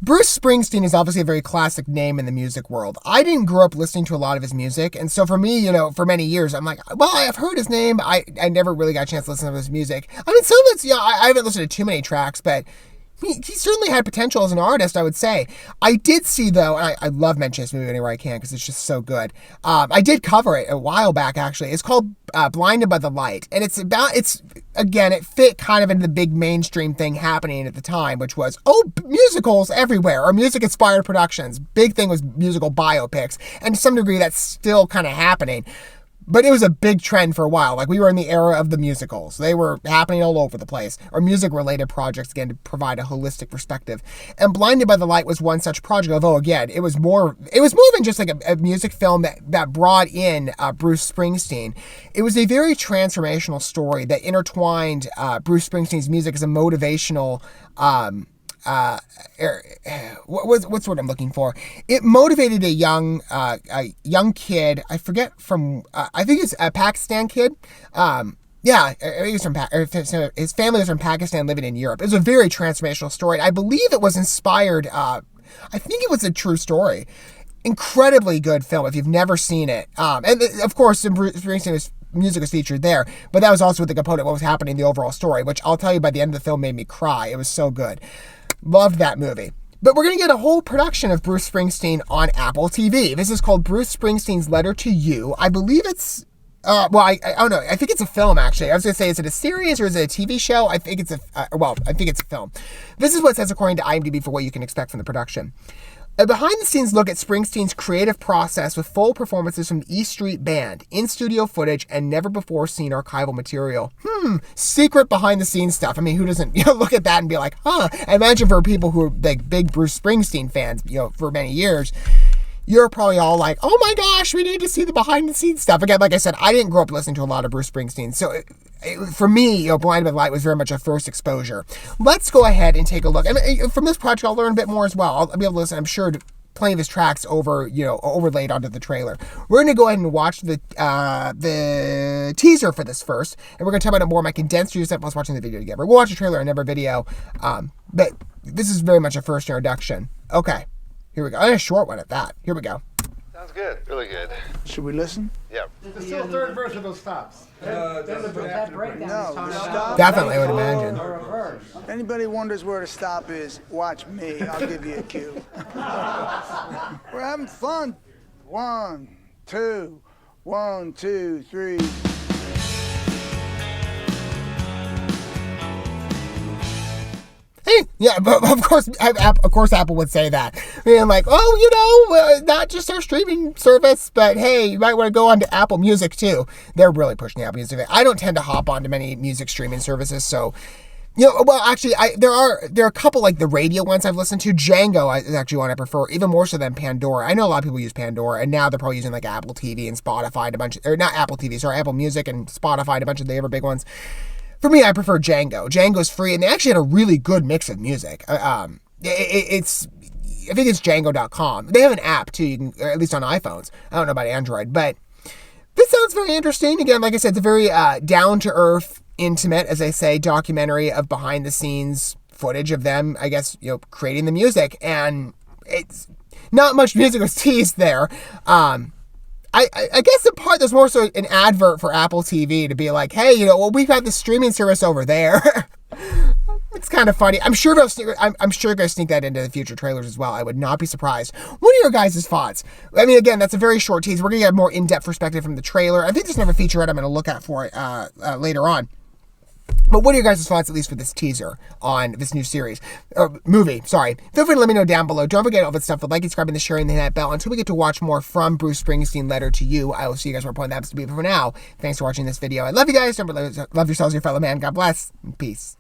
Bruce Springsteen is obviously a very classic name in the music world. I didn't grow up listening to a lot of his music, and so for me, for many years, I'm like, well, I've heard his name, but I never really got a chance to listen to his music. I mean, some of it's, I haven't listened to too many tracks, but he certainly had potential as an artist, I would say. I did see, though, and I love mentioning this movie anywhere I can because it's just so good. I did cover it a while back, actually. It's called Blinded by the Light, and again, it fit kind of into the big mainstream thing happening at the time, which was, musicals everywhere, or music-inspired productions. Big thing was musical biopics, and to some degree, that's still kind of happening. But it was a big trend for a while. Like, we were in the era of the musicals. They were happening all over the place. Or music-related projects, again, to provide a holistic perspective. And Blinded by the Light was one such project, although, again, it was more than just like a music film that brought in Bruce Springsteen. It was a very transformational story that intertwined Bruce Springsteen's music as a motivational what's what I'm looking for? It motivated a young kid. I forget from. I think it's a Pakistan kid. I think he's from his family was from Pakistan, living in Europe. It was a very transformational story. I believe it was inspired. I think it was a true story. Incredibly good film if you've never seen it. And of course, Bruce Springsteen's music was featured there, but that was also the component of what was happening in the overall story, which I'll tell you by the end of the film made me cry. It was so good. Loved that movie. But we're going to get a whole production of Bruce Springsteen on Apple TV. This is called Bruce Springsteen's Letter to You. I believe it's, I don't know. I think it's a film, actually. I was going to say, is it a series or is it a TV show? I think it's a film. This is what it says according to IMDb for what you can expect from the production. A behind-the-scenes look at Springsteen's creative process with full performances from the E Street Band, in-studio footage, and never-before-seen archival material. Secret behind-the-scenes stuff. I mean, who doesn't look at that and be like, huh? I imagine for people who are like big Bruce Springsteen fans, for many years, you're probably all like, oh my gosh, we need to see the behind-the-scenes stuff. Again, like I said, I didn't grow up listening to a lot of Bruce Springsteen, so for me, Blinded by the Light was very much a first exposure. Let's go ahead and take a look. And from this project, I'll learn a bit more as well. I'll be able to listen, I'm sure, to plenty of his tracks overlaid onto the trailer. We're going to go ahead and watch the teaser for this first, and we're going to talk about it more in my condensed review plus watching the video together. We'll watch a trailer and never video, but this is very much a first introduction. Okay, here we go. And a short one at that. Here we go. Sounds good. Really good. Should we listen? Yeah. There's still a third verse of those stops. Definitely, I would imagine. Anybody wonders where to stop is, watch me. I'll give you a cue. We're having fun. 1, 2, 1, 2, 3. Hey, yeah, but of course Apple would say that. And like, not just our streaming service, but hey, you might want to go on to Apple Music too. They're really pushing the Apple Music. I don't tend to hop onto many music streaming services, so actually, there are a couple like the radio ones I've listened to. Django is actually one I prefer, even more so than Pandora. I know a lot of people use Pandora, and now they're probably using like Apple TV and Spotify and Apple Music and Spotify and a bunch of the other big ones. For me, I prefer Django. Django's free, and they actually had a really good mix of music. I think it's Django.com. They have an app too, you can, or at least on iPhones. I don't know about Android, but this sounds very interesting. Again, like I said, it's a very down-to-earth, intimate, as I say, documentary of behind-the-scenes footage of them, I guess, creating the music. And it's not much music was teased there. I guess in part there's more so an advert for Apple TV to be like, hey, we've got this streaming service over there. It's kind of funny. I'm sure they're going to sneak that into the future trailers as well. I would not be surprised. What are your guys' thoughts? I mean, again, that's a very short tease. We're going to get a more in-depth perspective from the trailer. I think there's another featurette I'm going to look at for it later on. But what are your guys' thoughts, at least for this teaser on this new series? Movie, sorry. Feel free to let me know down below. Don't forget all that stuff, the like, subscribing, the sharing, the hit that bell. Until we get to watch more from Bruce Springsteen, Letter to You, I will see you guys where point that happens to be. But for now, thanks for watching this video. I love you guys. Don't love yourselves, your fellow man. God bless. And peace.